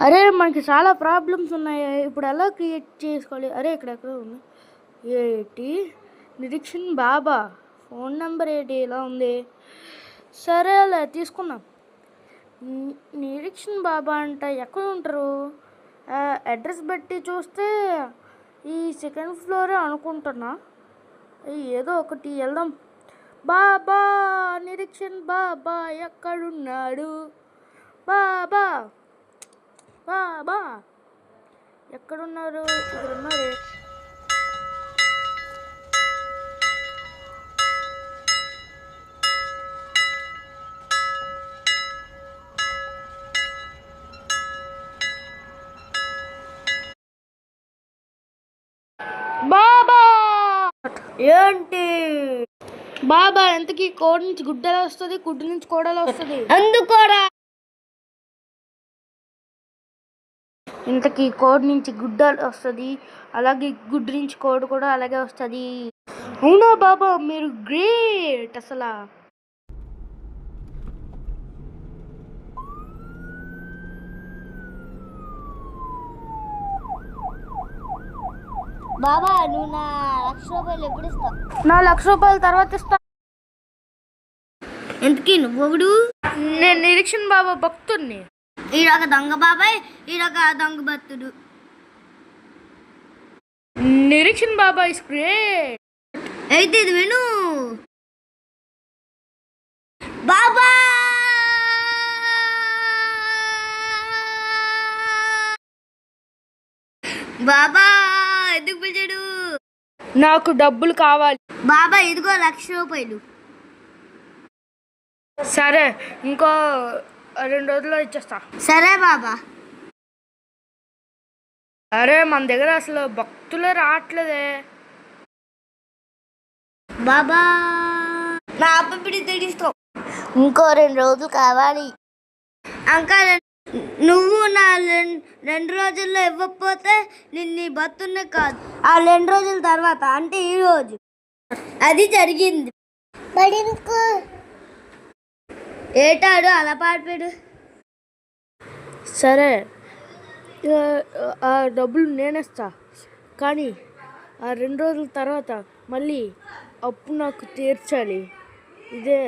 అరే మనకి చాలా ప్రాబ్లమ్స్ ఉన్నాయి, ఇప్పుడు ఎలా క్రియేట్ చేసుకోవాలి? అరే ఇక్కడెక్కడ ఉంది ఏంటి? నిరీక్షణ్ బాబా ఫోన్ నెంబర్ ఏంటి ఇలా ఉంది? సరే అలా తీసుకున్నాం. నిరీక్షణ్ బాబా అంట ఎక్కడ ఉంటారు? అడ్రస్ బట్టి చూస్తే ఈ సెకండ్ ఫ్లోరే అనుకుంటున్నా. ఏదో ఒకటి వెళ్దాం. బాబా నిరీక్షణ్ బాబా ఎక్కడున్నాడు? బాబా బాబా ఎక్కడున్నారు? ఇక్కడ ఉన్నారు. బాబా ఏంటి బాబా? ఎంతకీ కోడి నుంచి గుడ్డలా వస్తుంది, గుడ్డు నుంచి కోడలా వస్తుంది? అందుకోరా ఇంతకీ కోడి నుంచి గుడ్డలు వస్తుంది, అలాగే గుడ్డు నుంచి కోడి కూడా అలాగే వస్తుంది. అవునా బాబా, మీరు గ్రేట్ అసలు. బాబా నువ్వు నా 1,00,000 రూపాయలు ఎప్పుడు ఇస్తావు? నా 1,00,000 రూపాయల తర్వాత ఇస్తా. ఎందుకీ నువ్వు? నేను నిరీక్షణ్ బాబా భక్తుడిని. ఈడొక దొంగ బాబాయ్, ఈడొక దొంగ భక్తుడు. నిరీక్షణ్ బాబా ఇస్ గ్రేట్. అయితే ఇది విను. బాబా బాబా ఎందుకు పిలిచాడు? నాకు డబ్బులు కావాలి. బాబా ఇదిగో 1,00,000 రూపాయలు. సరే ఇంకో 2 రోజుల్లో ఇచ్చేస్తా. సరే బాబా. అరే మన దగ్గర అసలు భక్తులే రావట్లేదే. బాబా నా అప్పపిడి తీసుకో. ఇంకో 2 రోజులు కావాలి. అంకల్ నువ్వు నా 2 రోజుల్లో ఇవ్వకపోతే నిన్ను భక్తున్నే కాదు. ఆ 2 రోజుల తర్వాత అంటే ఈ రోజు అది జరిగింది. ఏటాడు అలా పాడిపోయాడు. సరే ఆ డబ్బులు నేనేస్తా, కానీ ఆ 2 రోజుల తర్వాత మళ్ళీ అప్పు నాకు తీర్చాలి. ఇదే